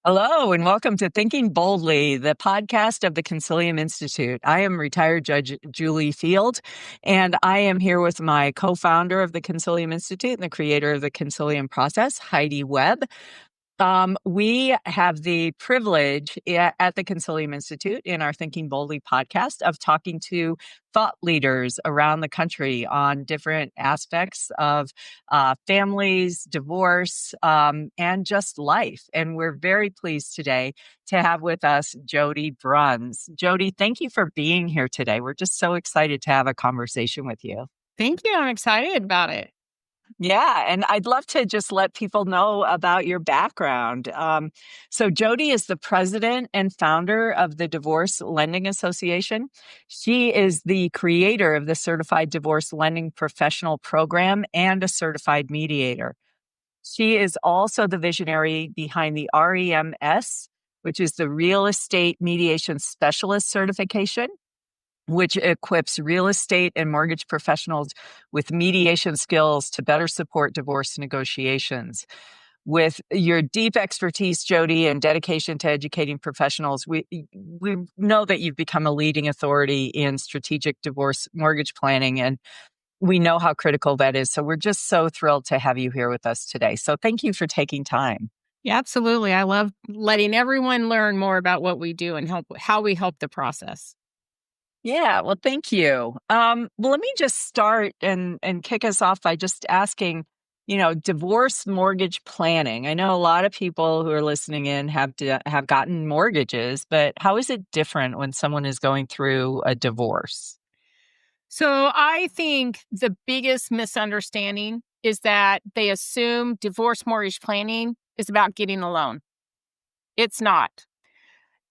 Hello, and welcome to Thinking Boldly, the podcast of the Concilium Institute. I am retired Judge Julie Field, and I am here with my co-founder of the Concilium Institute and the creator of the Concilium process, Heidi Webb. We have the privilege at the Concilium Institute in our Thinking Boldly podcast of talking to thought leaders around the country on different aspects of families, divorce, and just life. And we're very pleased today to have with us Jody Bruns. Jody, thank you for being here today. We're just so excited to have a conversation with you. Thank you. I'm excited about it. Yeah, and I'd love to just let people know about your background. So Jody is the president and founder of the Divorce Lending Association. She is the creator of the Certified Divorce Lending Professional Program and a certified mediator. She is also the visionary behind the REMS, which is the Real Estate Mediation Specialist certification, which equips real estate and mortgage professionals with mediation skills to better support divorce negotiations. With your deep expertise, Jody, and dedication to educating professionals, we know that you've become a leading authority in strategic divorce mortgage planning, and we know how critical that is. So we're just so thrilled to have you here with us today. So thank you for taking time. Yeah, absolutely. I love letting everyone learn more about what we do and how we help the process. Yeah, well, thank you. Well, let me just start and kick us off by just asking, divorce mortgage planning. I know a lot of people who are listening in have gotten mortgages, but how is it different when someone is going through a divorce? So I think the biggest misunderstanding is that they assume divorce mortgage planning is about getting a loan. It's not.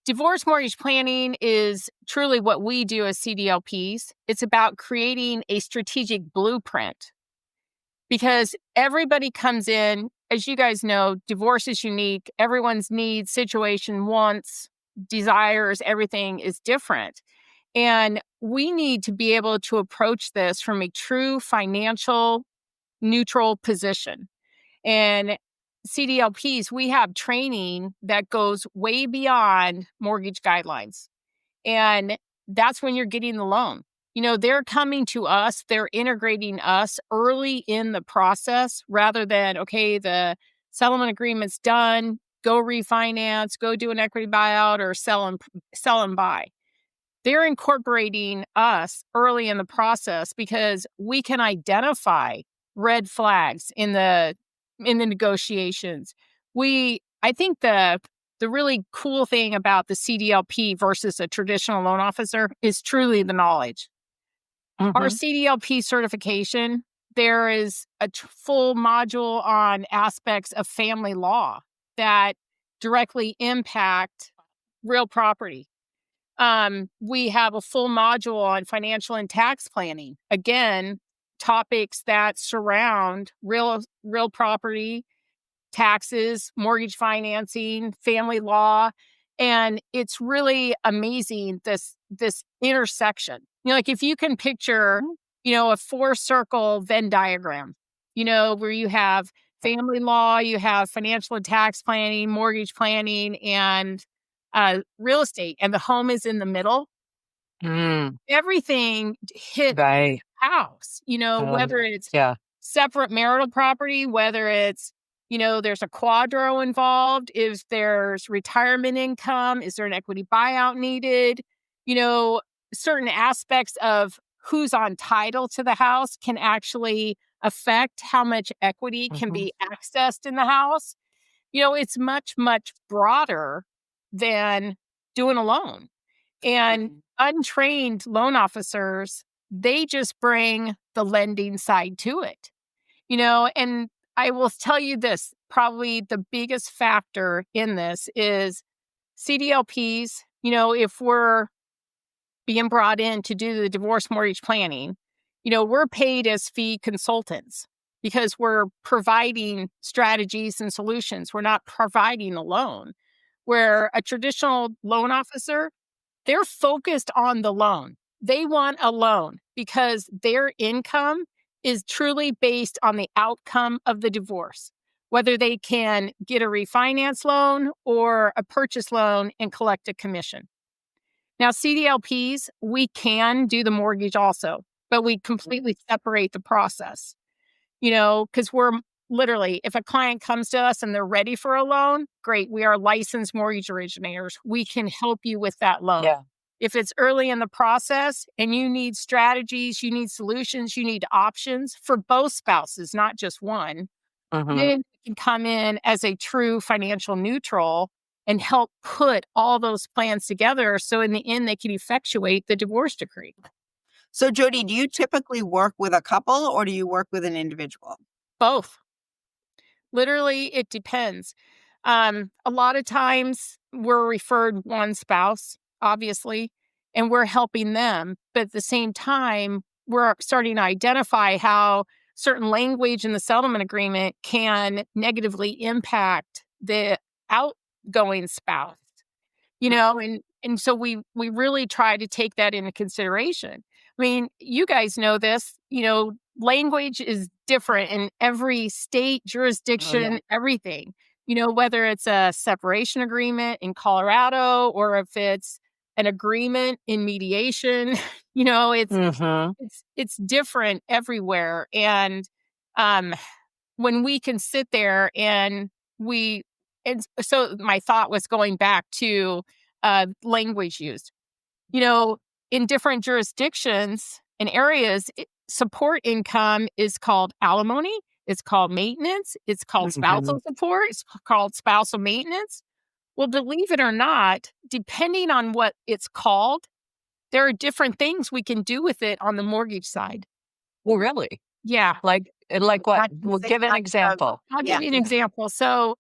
Divorce mortgage planning is truly what we do as CDLPs. It's about creating a strategic blueprint because everybody comes in, as you guys know, divorce is unique. Everyone's needs, situation, wants, desires, everything is different. And we need to be able to approach this from a true financial neutral position. And CDLPs, we have training that goes way beyond mortgage guidelines. And that's when you're getting the loan. They're coming to us, they're integrating us early in the process rather than, okay, the settlement agreement's done, go refinance, go do an equity buyout or sell and buy. They're incorporating us early in the process because we can identify red flags in the negotiations. I think the really cool thing about the CDLP versus a traditional loan officer is truly the knowledge. Our CDLP certification, there is a full module on aspects of family law that directly impact real property. We have a full module on financial and tax planning. Again, topics that surround real property, taxes, mortgage financing, family law. And it's really amazing, this intersection. Like if you can picture, a 4-circle Venn diagram, where you have family law, you have financial and tax planning, mortgage planning, and real estate, and the home is in the middle. Everything hit Right. house, whether it's Yeah. separate marital property, whether it's, there's a quadro involved, if there's retirement income, is there an equity buyout needed? Certain aspects of who's on title to the house can actually affect how much equity can be accessed in the house. It's much, much broader than doing a loan. And untrained loan officers, they just bring the lending side to it. And I will tell you this, probably the biggest factor in this is CDLPs, if we're being brought in to do the divorce mortgage planning, we're paid as fee consultants because we're providing strategies and solutions. We're not providing a loan. Where a traditional loan officer, they're focused on the loan. They want a loan because their income is truly based on the outcome of the divorce. whether they can get a refinance loan or a purchase loan and collect a commission. Now, CDLPs, we can do the mortgage also, but we completely separate the process, because we're literally, if a client comes to us and they're ready for a loan, great. We are licensed mortgage originators. We can help you with that loan. Yeah. If it's early in the process and you need strategies, you need solutions, you need options for both spouses, not just one, then you can come in as a true financial neutral and help put all those plans together so in the end they can effectuate the divorce decree. So, Jody, do you typically work with a couple or do you work with an individual? Both. Literally, it depends. A lot of times we're referred one spouse, obviously, and we're helping them. But at the same time, we're starting to identify how certain language in the settlement agreement can negatively impact the outgoing spouse, and so we really try to take that into consideration. I mean, you guys know this, language is different in every state, jurisdiction, everything. Whether it's a separation agreement in Colorado or if it's an agreement in mediation, it's different everywhere. And when we can sit there and so my thought was going back to language used. In different jurisdictions and areas, support income is called alimony. It's called maintenance. It's called spousal support. It's called spousal maintenance. Well, believe it or not, depending on what it's called, there are different things we can do with it on the mortgage side. Well, really? Yeah. Like what? We'll give an example. I'll give you an example. So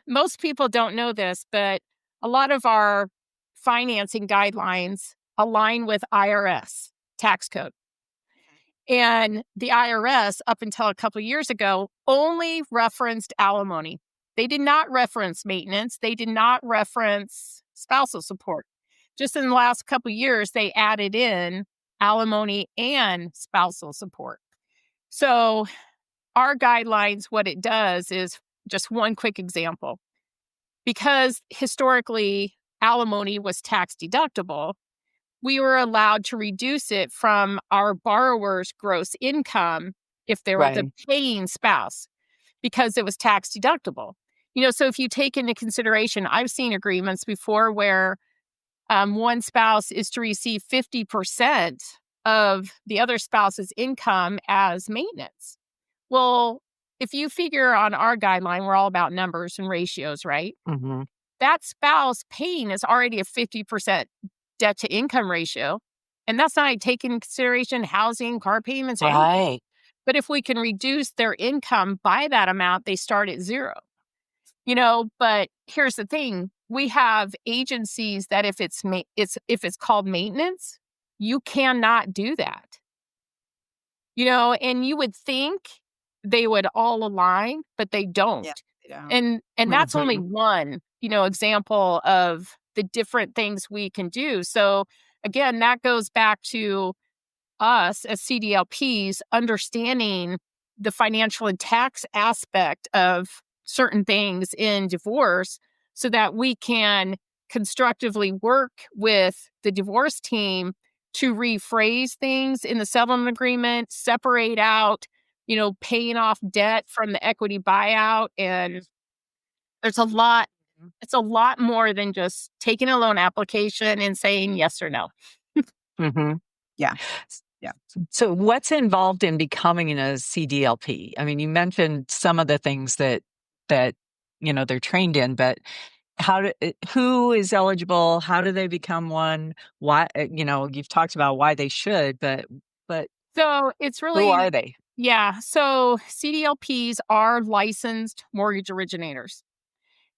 most people don't know this, but a lot of our financing guidelines align with IRS tax code. And the IRS, up until a couple of years ago, only referenced alimony. They did not reference maintenance. They did not reference spousal support. Just in the last couple of years, they added in alimony and spousal support. So our guidelines, what it does is just one quick example. Because historically, alimony was tax deductible, we were allowed to reduce it from our borrower's gross income if they were the paying spouse because it was tax deductible. So if you take into consideration, I've seen agreements before where one spouse is to receive 50% of the other spouse's income as maintenance. Well, if you figure on our guideline, we're all about numbers and ratios, right? That spouse paying is already a 50% debt to income ratio. And that's not taking into consideration housing, car payments, anything. But if we can reduce their income by that amount, they start at zero. But here's the thing. We have agencies that if it's called maintenance, you cannot do that. And you would think they would all align, but they don't. Yeah, they don't. And that's only one, example of the different things we can do. So again, that goes back to us as CDLPs understanding the financial and tax aspect of certain things in divorce so that we can constructively work with the divorce team to rephrase things in the settlement agreement, separate out, paying off debt from the equity buyout. And it's a lot more than just taking a loan application and saying yes or no. Yeah. So what's involved in becoming a CDLP? I mean, you mentioned some of the things that they're trained in, but who is eligible? How do they become one? Why, you've talked about why they should, but so it's really, who are they? Yeah. So CDLPs are licensed mortgage originators.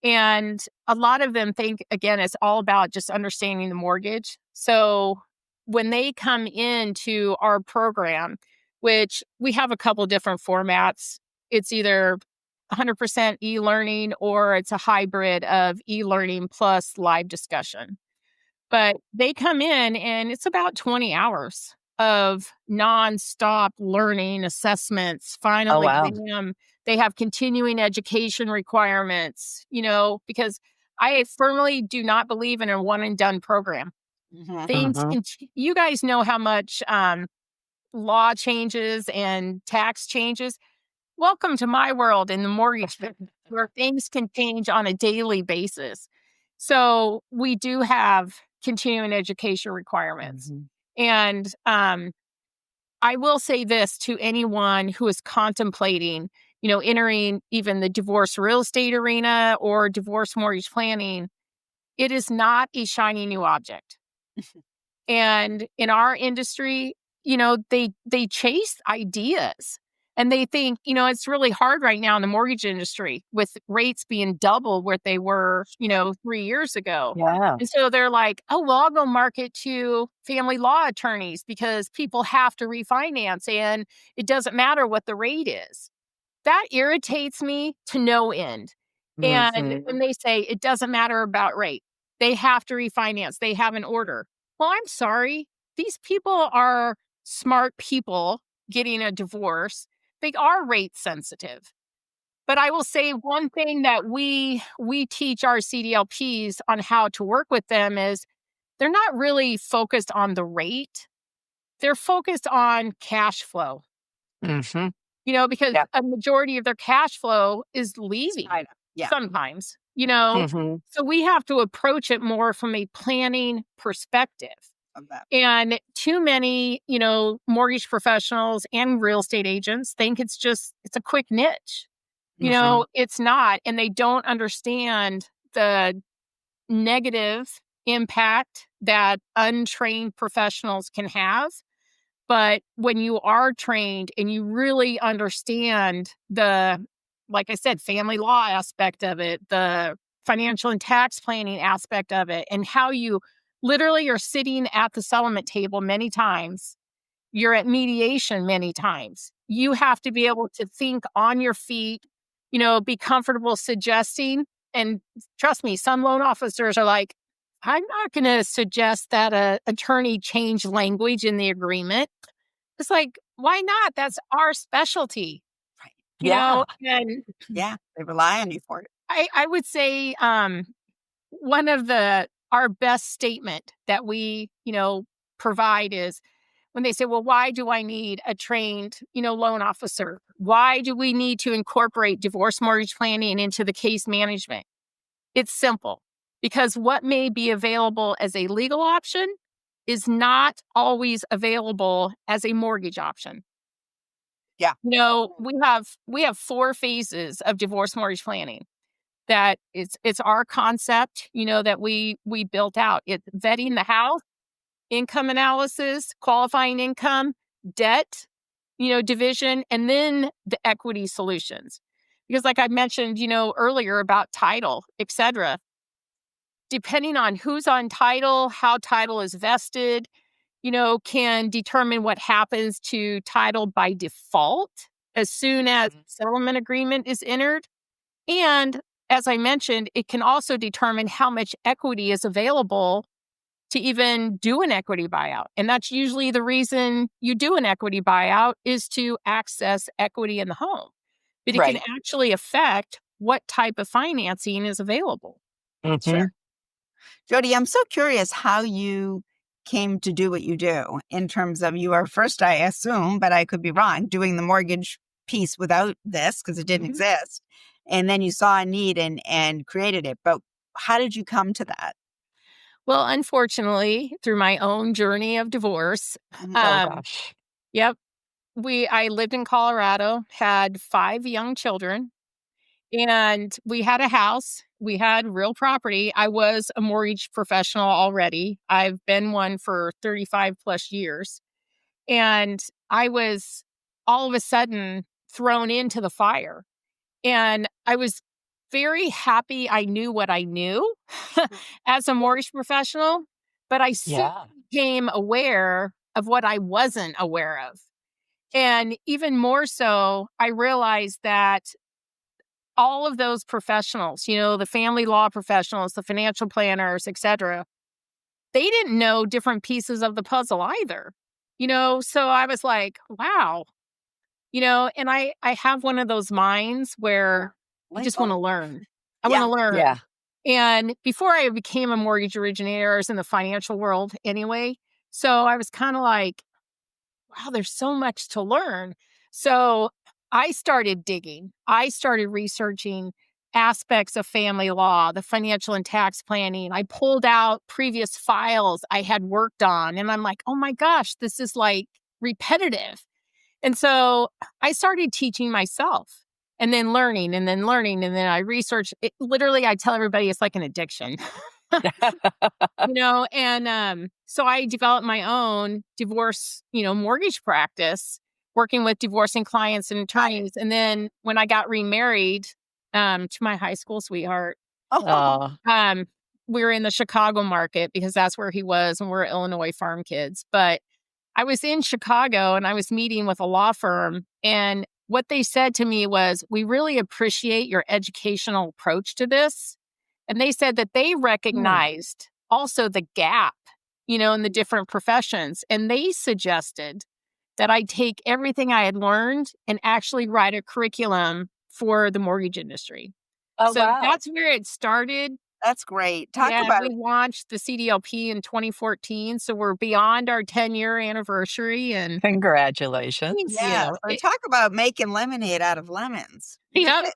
And a lot of them think, again, it's all about just understanding the mortgage. So when they come into our program, which we have a couple different formats, it's either 100% e-learning or it's a hybrid of e-learning plus live discussion. But they come in and it's about 20 hours of nonstop learning, assessments, final exam. They have continuing education requirements, because I firmly do not believe in a one and done program. Things Mhm. you guys know how much law changes and tax changes. Welcome to my world in the mortgage business, where things can change on a daily basis. So we do have continuing education requirements. Mhm. And I will say this to anyone who is contemplating, entering even the divorce real estate arena or divorce mortgage planning. It is not a shiny new object. And in our industry, they chase ideas and they think, it's really hard right now in the mortgage industry with rates being double what they were, 3 years ago. Yeah. And so they're like, oh, well, I'll go market to family law attorneys because people have to refinance and it doesn't matter what the rate is. That irritates me to no end. And Mhm. when they say it doesn't matter about rate, they have to refinance, they have an order. Well, I'm sorry. These people are smart people getting a divorce. They are rate sensitive. But I will say one thing that we teach our CDLPs on how to work with them is they're not really focused on the rate. They're focused on cash flow. Mhm. Because Yep. a majority of their cash flow is leaving I know. Yeah. sometimes. Mhm. So we have to approach it more from a planning perspective. Of that. And too many, mortgage professionals and real estate agents think it's a quick niche. Mhm. It's not. And they don't understand the negative impact that untrained professionals can have. But when you are trained and you really understand like I said, family law aspect of it, the financial and tax planning aspect of it, and how you literally are sitting at the settlement table many times, you're at mediation many times. You have to be able to think on your feet, be comfortable suggesting. And trust me, some loan officers are like, I'm not going to suggest that a attorney change language in the agreement. It's like, why not? That's our specialty, Right. Yeah. and Yeah. They rely on you for it. I would say one of our best statement that we, provide is when they say, well, why do I need a trained, loan officer? Why do we need to incorporate divorce mortgage planning into the case management? It's simple because what may be available as a legal option is not always available as a mortgage option. Yeah. We have 4 phases of divorce mortgage planning. That it's our concept, that we built out. It's vetting the house, income analysis, qualifying income, debt, division, and then the equity solutions. Because like I mentioned, earlier about title, et cetera, depending on who's on title, how title is vested, can determine what happens to title by default as soon as settlement agreement is entered. And as I mentioned, it can also determine how much equity is available to even do an equity buyout. And that's usually the reason you do an equity buyout is to access equity in the home. But it can Right. actually affect what type of financing is available. Sure. Mhm. Jody, I'm so curious how you came to do what you do in terms of you are first, I assume, but I could be wrong, doing the mortgage piece without this because it didn't Mhm. exist. And then you saw a need and created it. But how did you come to that? Well, unfortunately, through my own journey of divorce, Mhm. Oh um, gosh. yep, I lived in Colorado, had 5 young children. And we had a house. We had real property. I was a mortgage professional already. I've been one for 35 plus years. And I was all of a sudden thrown into the fire. And I was very happy I knew what I knew as a mortgage professional, but I soon Yeah. became aware of what I wasn't aware of. And even more so, I realized that all of those professionals, the family law professionals, the financial planners, et cetera, they didn't know different pieces of the puzzle either. So I was like, wow, And I have one of those minds where I just want to learn. I want Yeah. to learn. Yeah. And before I became a mortgage originator, I was in the financial world anyway. So I was kind of like, wow, there's so much to learn. So I started digging. I started researching aspects of family law, the financial and tax planning. I pulled out previous files I had worked on, and I'm like, oh my gosh, this is like repetitive. And so I started teaching myself and then learning and then learning. And then I researched it. Literally, I tell everybody it's like an addiction. So I developed my own divorce, mortgage practice, working with divorcing clients and attorneys. And then when I got remarried to my high school sweetheart, Oh, Oh, we were in the Chicago market because that's where he was, and we're Illinois farm kids. But I was in Chicago and I was meeting with a law firm, and what they said to me was, we really appreciate your educational approach to this. And they said that they recognized also the gap, in the different professions. And they suggested that I take everything I had learned and actually write a curriculum for the mortgage industry. oh, So wow. that's where it started. that's great. Talk Yeah, about we launched the CDLP in 2014. So we're beyond our 10-year anniversary. And thank Congratulations. yeah, you. or talk about making lemonade out of lemons. Yep.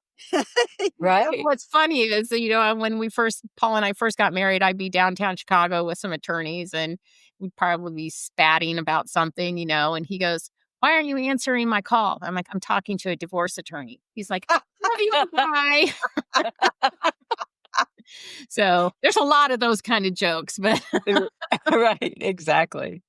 Right. What's funny is, when Paul and I first got married, I'd be downtown Chicago with some attorneys, and we'd probably be spatting about something, and he goes, why aren't you answering my call? I'm like, I'm talking to a divorce attorney. He's like, love you, bye. So there's a lot of those kind of jokes, but Right. Exactly.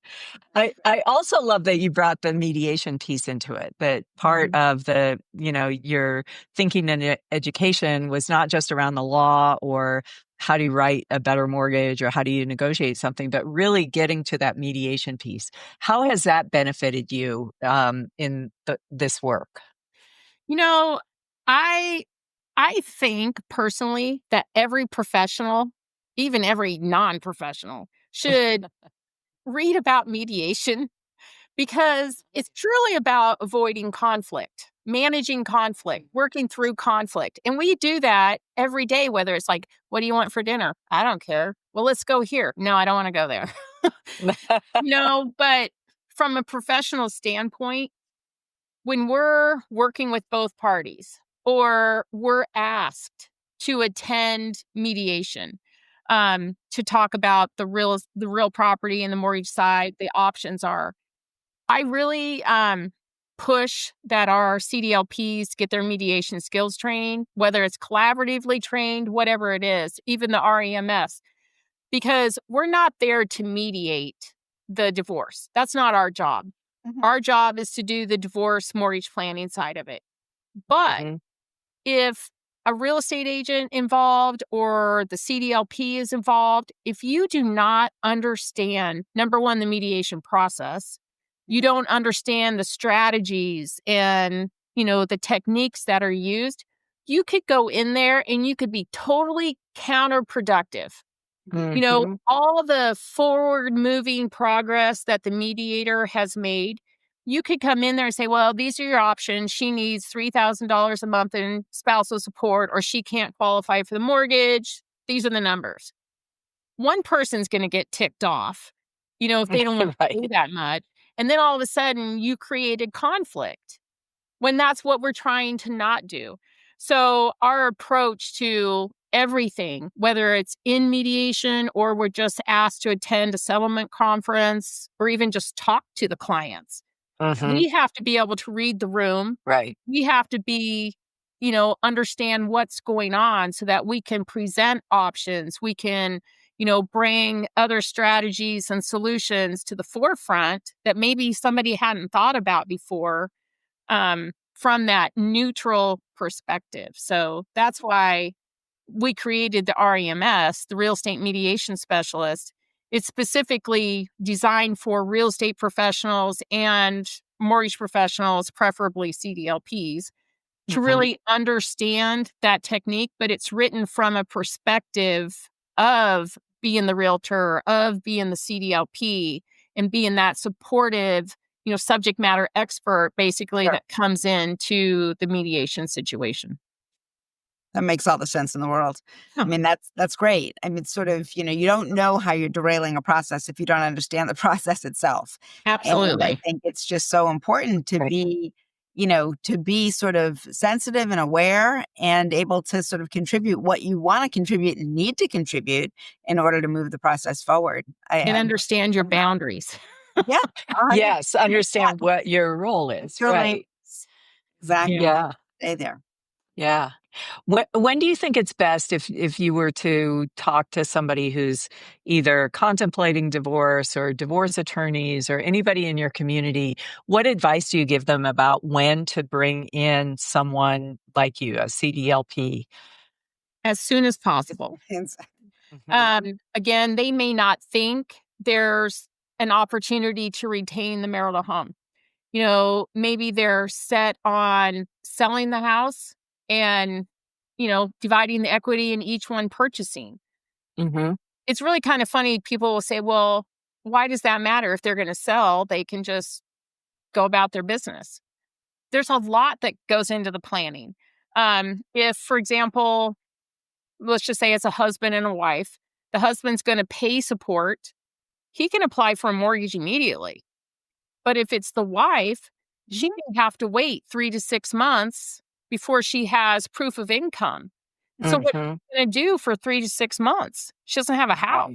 I also love that you brought the mediation piece into it, that part of your thinking and education was not just around the law or how do you write a better mortgage or how do you negotiate something, but really getting to that mediation piece. How has that benefited you in this work? I I think personally that every professional, even every non-professional, should read about mediation, because it's truly about avoiding conflict, managing conflict, working through conflict. And we do that every day, whether it's like, what do you want for dinner? I don't care. Well, let's go here. No, I don't want to go there. But from a professional standpoint, when we're working with both parties or we're asked to attend mediation, to talk about the real property and the mortgage side, the options are, I really push that our CDLPs get their mediation skills training, whether it's collaboratively trained, whatever it is, even the REMS, because we're not there to mediate the divorce. That's not our job. Mhm. Our job is to do the divorce mortgage planning side of it. But Mhm. if a real estate agent involved or the CDLP is involved, if you do not understand, number one, the mediation process, you don't understand the strategies and, the techniques that are used, you could go in there and you could be totally counterproductive. Mhm. All the forward moving progress that the mediator has made, you could come in there and say, well, these are your options. She needs $3,000 a month in spousal support, or she can't qualify for the mortgage. These are the numbers. One person's going to get ticked off, if they don't want to Right. pay that much. And then all of a sudden you created conflict when that's what we're trying to not do. So our approach to everything, whether it's in mediation or we're just asked to attend a settlement conference or even just talk to the clients, Mhm. we have to be able to read the room. Right. We have to be, understand what's going on so that we can present options. We can, bring other strategies and solutions to the forefront that maybe somebody hadn't thought about before, from that neutral perspective. So that's why we created the REMS, the Real Estate Mediation Specialist. It's specifically designed for real estate professionals and mortgage professionals, preferably CDLPs, to Mhm. really understand that technique, but it's written from a perspective of being the realtor, of being the CDLP, and being that supportive subject matter expert basically Sure. that comes into the mediation situation. That makes all the sense in the world. Huh. I mean, that's great. I mean, sort of, you don't know how you're derailing a process if you don't understand the process itself. And I Absolutely. think it's just so important to Right. be sort of sensitive and aware and able to sort of contribute what you want to contribute and need to contribute in order to move the process forward. And understand your boundaries. Yeah, 100%. Yes, understand what your role is. Your lane. Right. Exactly. Yeah. Yeah. Stay there. Yeah. When do you think it's best if you were to talk to somebody who's either contemplating divorce or divorce attorneys or anybody in your community? What advice do you give them about when to bring in someone like you, a CDLP? As soon as possible. Mhm. Again, they may not think there's an opportunity to retain the marital home. Maybe they're set on selling the house and, dividing the equity and each one purchasing. Mhm. It's really kind of funny. People will say, well, why does that matter? If they're going to sell, they can just go about their business. There's a lot that goes into the planning. If, for example, let's just say it's a husband and a wife, the husband's going to pay support, he can apply for a mortgage immediately. But if it's the wife, she may have to wait 3 to 6 months before she has proof of income. So what Mhm. are you going to do for 3 to 6 months? She doesn't have a house.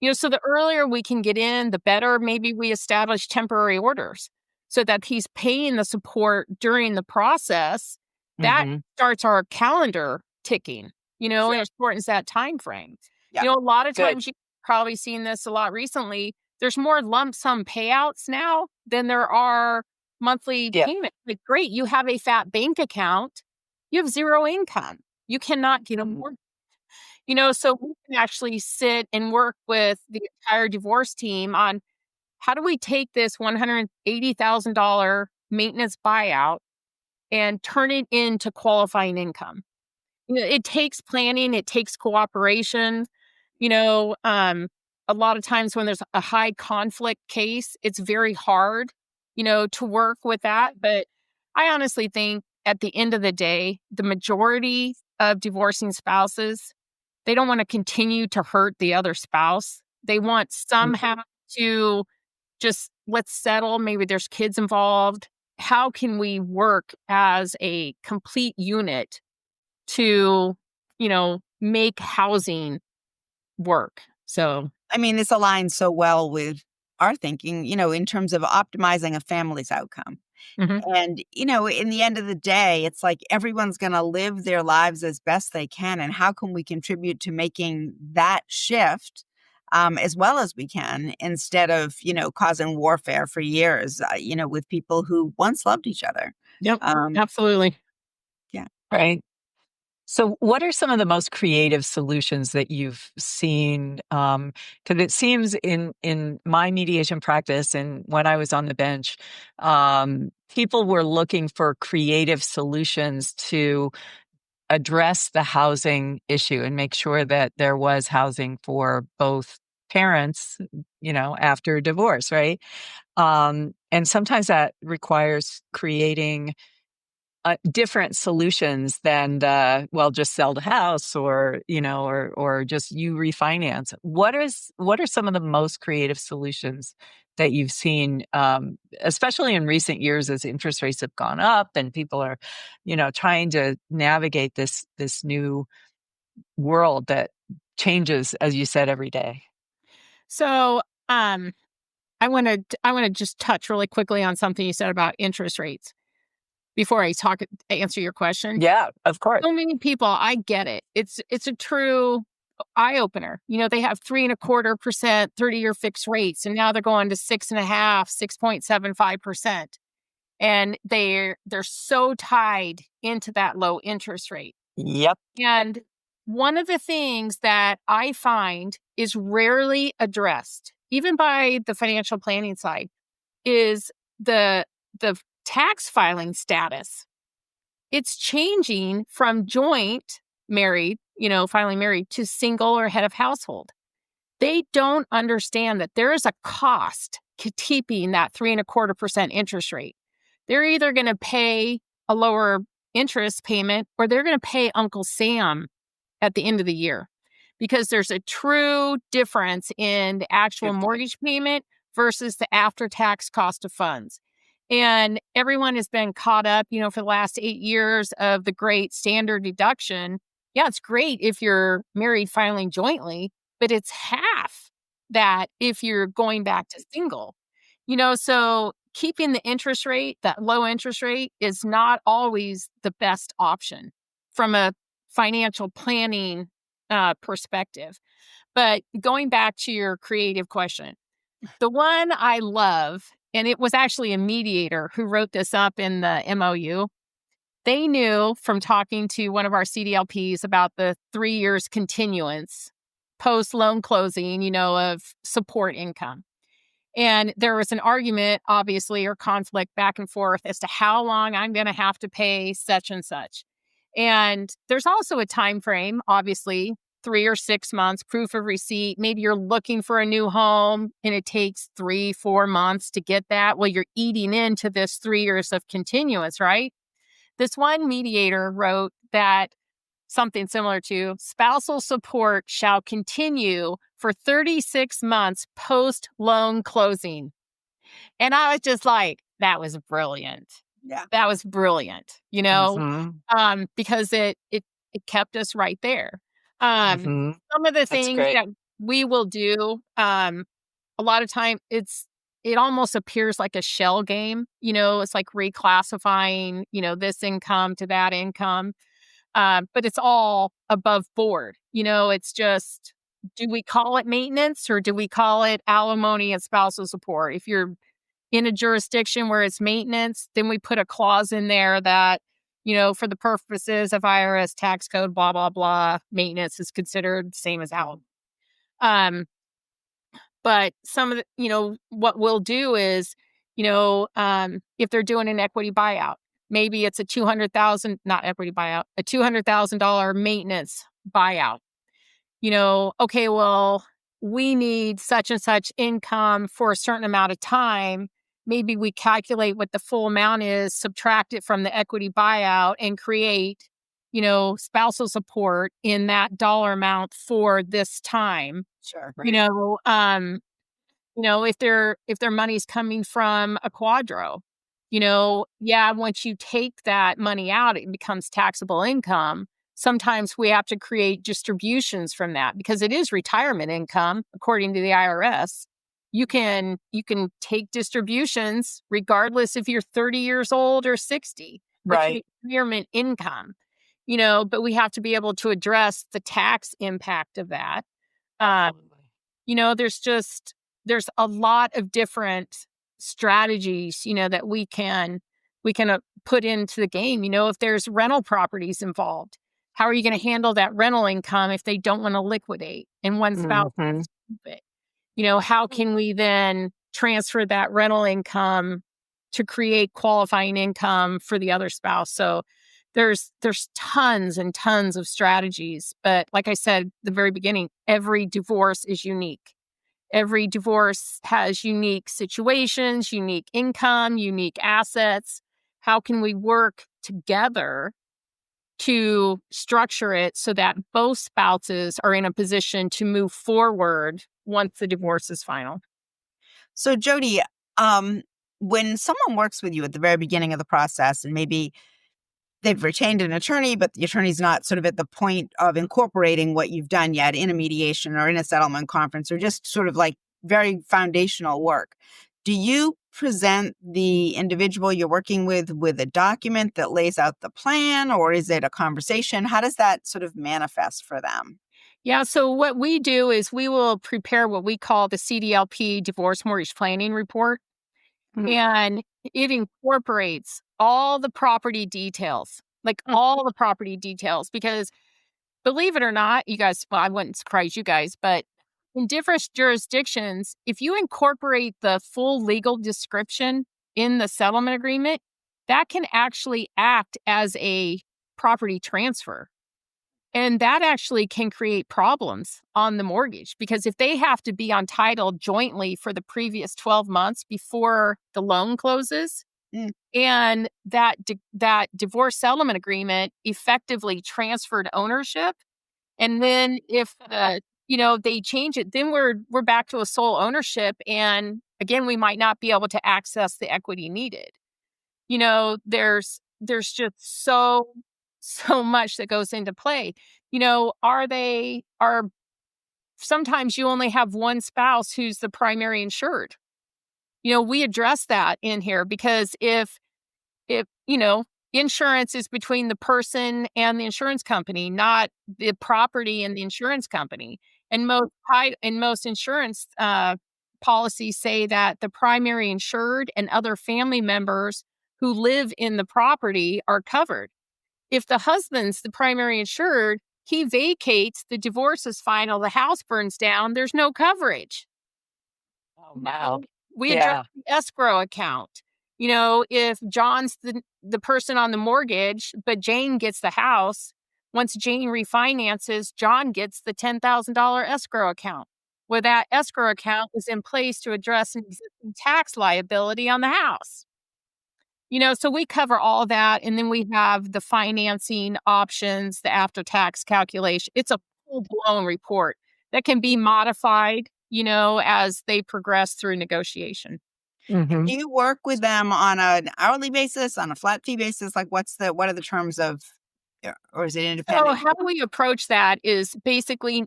Right. So the earlier we can get in, the better. Maybe we establish temporary orders so that he's paying the support during the process. That Mhm. starts our calendar ticking, Sure. and it shortens that time frame. Yeah. A lot of Good. times you've probably seen this a lot recently. There's more lump sum payouts now than there are monthly Yeah. payments. Like, great, you have a fat bank account. You have zero income. You cannot get a mortgage. So we can actually sit and work with the entire divorce team on how do we take this $180,000 maintenance buyout and turn it into qualifying income. It takes planning, it takes cooperation. You know, um, a lot of times when there's a high conflict case, it's very hard, to work with that. But I honestly think at the end of the day, the majority of divorcing spouses, they don't want to continue to hurt the other spouse. They want Mhm. somehow to just let's settle. Maybe there's kids involved. How can we work as a complete unit to, make housing work? So, I mean, this aligns so well with our thinking, in terms of optimizing a family's outcome. mhm. And, in the end of the day, it's like everyone's going to live their lives as best they can. And how can we contribute to making that shift as well as we can instead of, causing warfare for years, with people who once loved each other? Yep, Um, absolutely. yeah. Right. So, what are some of the most creative solutions that you've seen? Because it seems in my mediation practice and when I was on the bench, people were looking for creative solutions to address the housing issue and make sure that there was housing for both parents, after divorce, right? And sometimes that requires creating different solutions than just sell the house or or just you refinance. What are some of the most creative solutions that you've seen, especially in recent years as interest rates have gone up and people are trying to navigate this new world that changes, as you said, every day. So, I want to just touch really quickly on something you said about interest rates before answer your question. Yeah, of course. So many people, I get it. It's a true eye opener. They have 3.25% 30-year fixed rates, and now they're going to 6.5, 6.75%. And they're so tied into that low interest rate. Yep. And one of the things that I find is rarely addressed, even by the financial planning side, is the tax filing status. It's changing from joint married, filing married, to single or head of household. They don't understand that there is a cost keeping that 3.25% interest rate. They're either going to pay a lower interest payment or they're going to pay Uncle Sam at the end of the year, because there's a true difference in the actual mortgage payment versus the after-tax cost of funds. And everyone has been caught up, for the last 8 years of the great standard deduction. Yeah, it's great if you're married filing jointly, but it's half that if you're going back to single. So keeping the interest rate, that low interest rate, is not always the best option from a financial planning perspective. But going back to your creative question, the one I love, and it was actually a mediator who wrote this up in the MOU. They knew from talking to one of our CDLPs about the 3 years continuance post loan closing, of support income. And there was an argument, obviously, or conflict back and forth as to how long I'm going to have to pay such and such. And there's also a time frame, obviously, 3 or 6 months, proof of receipt. Maybe you're looking for a new home and it takes 3-4 months to get that. Well, you're eating into this 3 years of continuance, right? This one mediator wrote that something similar to spousal support shall continue for 36 months post loan closing. And I was just like, that was brilliant. Yeah. That was brilliant, because it kept us right there. Some of the things that we will do, a lot of time it almost appears like a shell game. It's like reclassifying, this income to that income. But it's all above board. It's just, do we call it maintenance or do we call it alimony and spousal support? If you're in a jurisdiction where it's maintenance, then we put a clause in there that, for the purposes of IRS tax code, blah, blah, blah, maintenance is considered the same as alimony. But some of the, what we'll do is, if they're doing an equity buyout, maybe it's a $200,000 maintenance buyout. Okay, well, we need such and such income for a certain amount of time. Maybe we calculate what the full amount is, subtract it from the equity buyout, and create, spousal support in that dollar amount for this time. Sure. Right. If their money's coming from a quadro, once you take that money out, it becomes taxable income. Sometimes we have to create distributions from that because it is retirement income, according to the IRS. You can take distributions regardless if you're 30 years old or 60. Right. Retirement income, but we have to be able to address the tax impact of that. There's a lot of different strategies, that we can put into the game. If there's rental properties involved, how are you going to handle that rental income if they don't want to liquidate and one spouse wants to keep it? How can we then transfer that rental income to create qualifying income for the other spouse? So there's tons and tons of strategies. But like I said at the very beginning, every divorce is unique. Every divorce has unique situations, unique income, unique assets. How can we work together to structure it so that both spouses are in a position to move forward once the divorce is final? So, Jody, when someone works with you at the very beginning of the process, and maybe they've retained an attorney, but the attorney's not sort of at the point of incorporating what you've done yet in a mediation or in a settlement conference, or just sort of like very foundational work, do you present the individual you're working with a document that lays out the plan, or is it a conversation? How does that sort of manifest for them? Yeah, so what we do is we will prepare what we call the CDLP Divorce Mortgage Planning Report. And it incorporates all the property details, because believe it or not, you guys, well, I wouldn't surprise you guys, but in different jurisdictions, if you incorporate the full legal description in the settlement agreement, that can actually act as a property transfer. And that actually can create problems on the mortgage, because if they have to be on title jointly for the previous 12 months before the loan closes, Mm. and that divorce settlement agreement effectively transferred ownership, and then if they change it, then we're back to a sole ownership, and again we might not be able to access the equity needed. There's just so much that goes into play. Are sometimes you only have one spouse who's the primary insured. We address that in here, because if insurance is between the person and the insurance company, not the property and the insurance company. And most insurance policies say that the primary insured and other family members who live in the property are covered. If the husband's the primary insured, he vacates, the divorce is final, the house burns down, there's no coverage. Oh, wow. We address the escrow account. If John's the person on the mortgage, but Jane gets the house, once Jane refinances, John gets the $10,000 escrow account. Well, that escrow account is in place to address an existing tax liability on the house. So we cover all that. And then we have the financing options, the after-tax calculation. It's a full-blown report that can be modified, as they progress through negotiation. Mm-hmm. Do you work with them on an hourly basis, on a flat fee basis? Like what are the terms of, or is it independent? So how we approach that is basically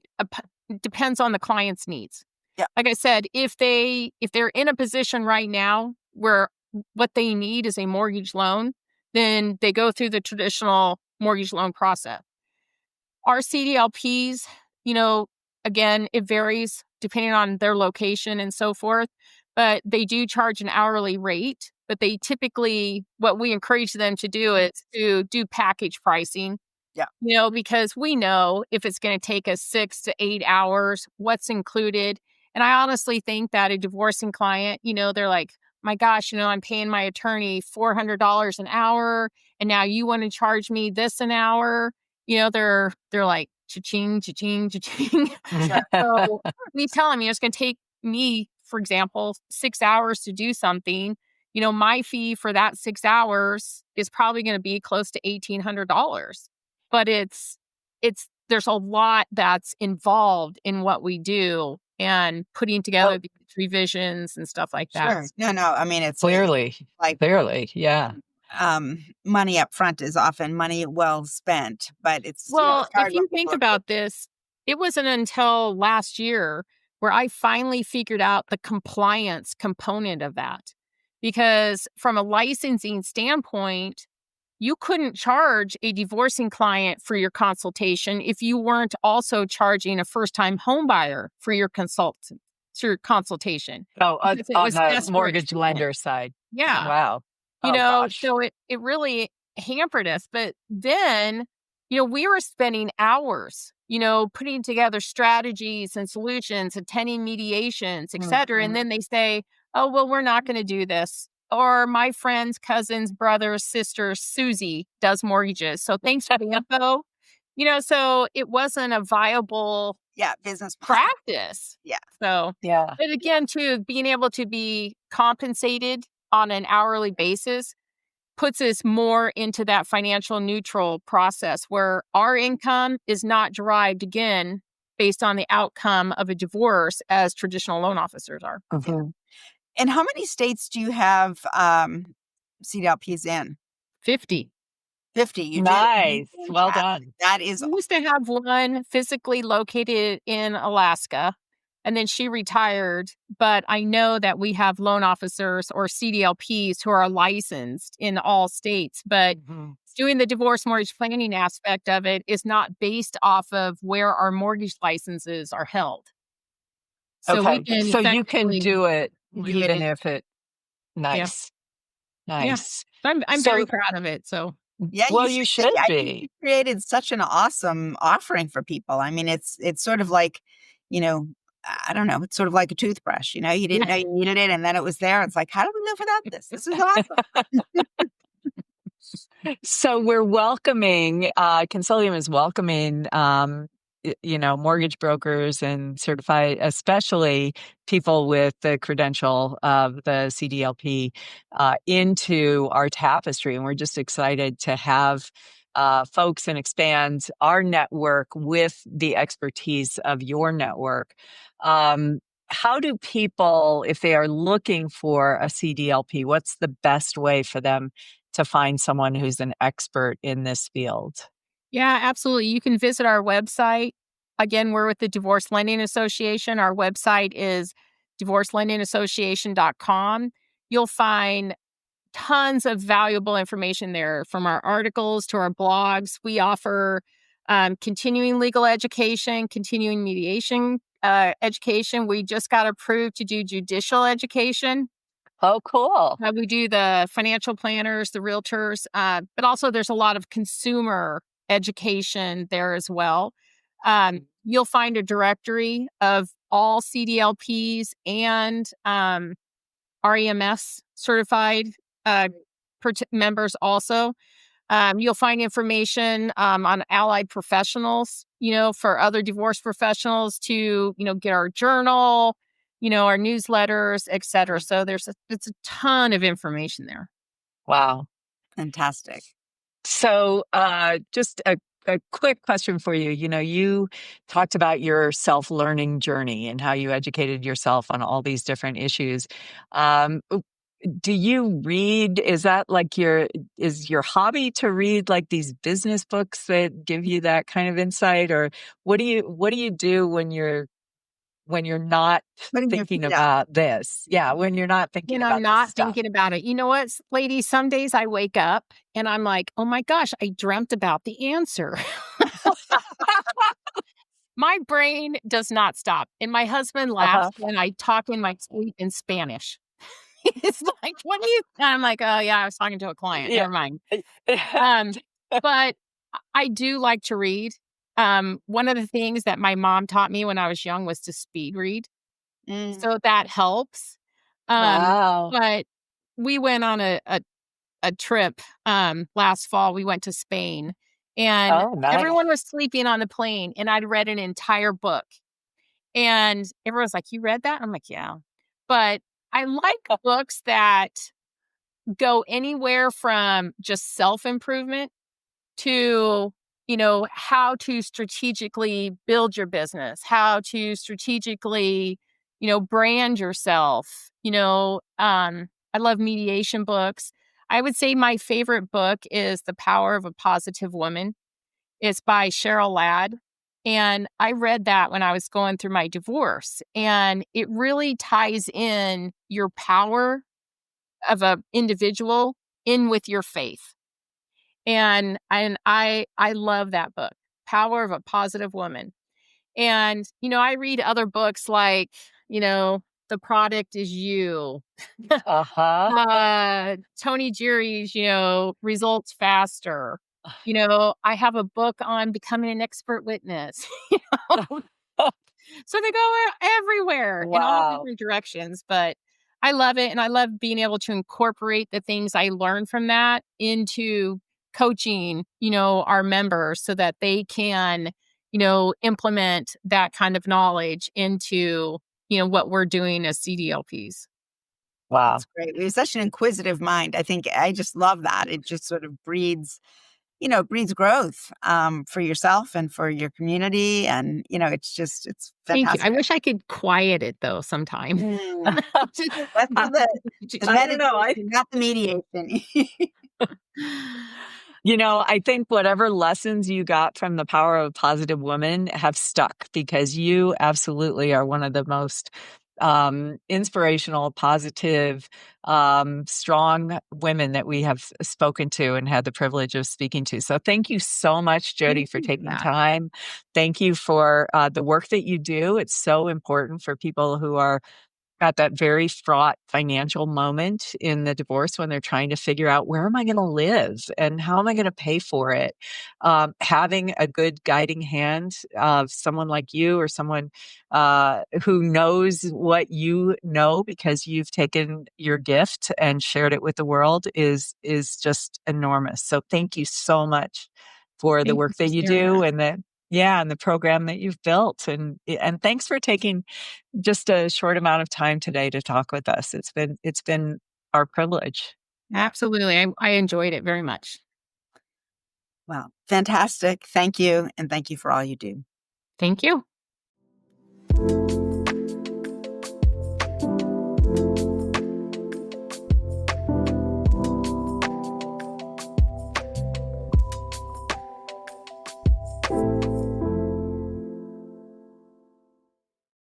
depends on the client's needs. Yeah. Like I said, if they're in a position right now where what they need is a mortgage loan, then they go through the traditional mortgage loan process. Our CDLPs, again, it varies depending on their location and so forth, but they do charge an hourly rate. But they typically, what we encourage them to do is to do package pricing. Yeah. Because we know if it's going to take us 6 to 8 hours, what's included. And I honestly think that a divorcing client, they're like, my gosh, I'm paying my attorney $400 an hour, and now you want to charge me this an hour. They're like, cha-ching, cha-ching, cha-ching. So we tell them, it's going to take me, for example, 6 hours to do something. My fee for that 6 hours is probably going to be close to $1,800. But there's a lot that's involved in what we do and putting together these revisions and stuff like that. Sure. No. I mean, it's Clearly, yeah. Money up front is often money well spent, but it's well, it's if you think about this, it wasn't until last year where I finally figured out the compliance component of that, because from a licensing standpoint, you couldn't charge a divorcing client for your consultation if you weren't also charging a first-time home buyer for your consultation. Oh, on the mortgage lender side. Yeah. Wow. So it really hampered us. But then, we were spending hours, putting together strategies and solutions, attending mediations, et cetera. And then they say, oh, well, we're not going to do this. Or my friend's cousin's brother's sister, Susie, does mortgages. So thanks for the info. So it wasn't a viable business practice. Yeah. So, yeah. But again, too, being able to be compensated on an hourly basis puts us more into that financial neutral process where our income is not derived, again, based on the outcome of a divorce as traditional loan officers are. Mm-hmm. And how many states do you have CDLPs in? 50. 50. You nice. do? Well done. That is. We used to have one physically located in Alaska, and then she retired. But I know that we have loan officers or CDLPs who are licensed in all states. But doing the divorce mortgage planning aspect of it is not based off of where our mortgage licenses are held. So so you can do it even if it. Nice. Yeah. Nice. Yeah. I'm very proud of it. So. Yeah, well, you should be. I think you created such an awesome offering for people. I mean, it's sort of like, I don't know, it's sort of like a toothbrush. You didn't know you needed it, and then it was there. It's like, how do we live without this? This is awesome. So we're welcoming, Consilium is welcoming, mortgage brokers and certified, especially people with the credential of the CDLP, into our tapestry. And we're just excited to have folks and expand our network with the expertise of your network. Um, how do people, if they are looking for a CDLP, what's the best way for them to find someone who's an expert in this field? Yeah, absolutely. You can visit our website. Again, we're with the Divorce Lending Association. Our website is divorcelendingassociation.com. You'll find tons of valuable information there, from our articles to our blogs. We offer continuing legal education, continuing mediation education. We just got approved to do judicial education. Oh, cool. We do the financial planners, the realtors, but also there's a lot of consumer education there as well. You'll find a directory of all CDLPs and REMS certified members also. You'll find information on allied professionals, for other divorce professionals to, get our journal, our newsletters, et cetera. So it's a ton of information there. Wow. Fantastic. So just a quick question for you. You talked about your self-learning journey and how you educated yourself on all these different issues. Do you read? Is that like is your hobby to read like these business books that give you that kind of insight? Or what do you do when you're not Putting your thinking feet up. about this? Yeah, when you're not thinking When I'm about this not stuff. thinking about it. You know what, ladies? Some days I wake up and I'm like, oh my gosh, I dreamt about the answer. My brain does not stop. And my husband laughs Uh-huh. when I talk in my sleep in Spanish. It's like, what do you? And I'm like, oh yeah, I was talking to a client. Yeah. Never mind. But I do like to read. One of the things that my mom taught me when I was young was to speed read. Mm. So that helps. Wow. But we went on a trip last fall. We went to Spain, and Oh, nice. everyone was sleeping on the plane, and I'd read an entire book. And everyone's like, "You read that?" I'm like, "Yeah." But I like books that go anywhere from just self-improvement to, how to strategically build your business, how to strategically, brand yourself. I love mediation books. I would say my favorite book is The Power of a Positive Woman. It's by Cheryl Ladd. And I read that when I was going through my divorce. And it really ties in your power of an individual in with your faith. And I love that book, Power of a Positive Woman. And, I read other books like, The Product is You. Uh-huh. Tony Jerry's, Results Faster. I have a book on becoming an expert witness. So they go everywhere in all Wow. different directions, but I love it. And I love being able to incorporate the things I learned from that into coaching, our members so that they can, implement that kind of knowledge into, what we're doing as CDLPs. Wow. That's great. We have such an inquisitive mind. I think I just love that. It just sort of breeds growth for yourself and for your community. And, it's Thank you. I fantastic. wish I could quiet it though sometime. Mm. Let's do the I don't know. meditation, not the mediation. I think whatever lessons you got from The Power of a Positive Woman have stuck, because you absolutely are one of the most inspirational, positive, strong women that we have spoken to and had the privilege of speaking to. So thank you so much, Jody, for taking time. Thank you for the work that you do. It's so important for people who are at that very fraught financial moment in the divorce when they're trying to figure out, where am I going to live and how am I going to pay for it? Having a good guiding hand of someone like you, or someone who knows what you know because you've taken your gift and shared it with the world is just enormous. So thank you so much for the Thank you work for that you sharing do, that. and the program that you've built. And thanks for taking just a short amount of time today to talk with us. It's been our privilege. Absolutely. I enjoyed it very much. Well, fantastic. Thank you. And thank you for all you do. Thank you.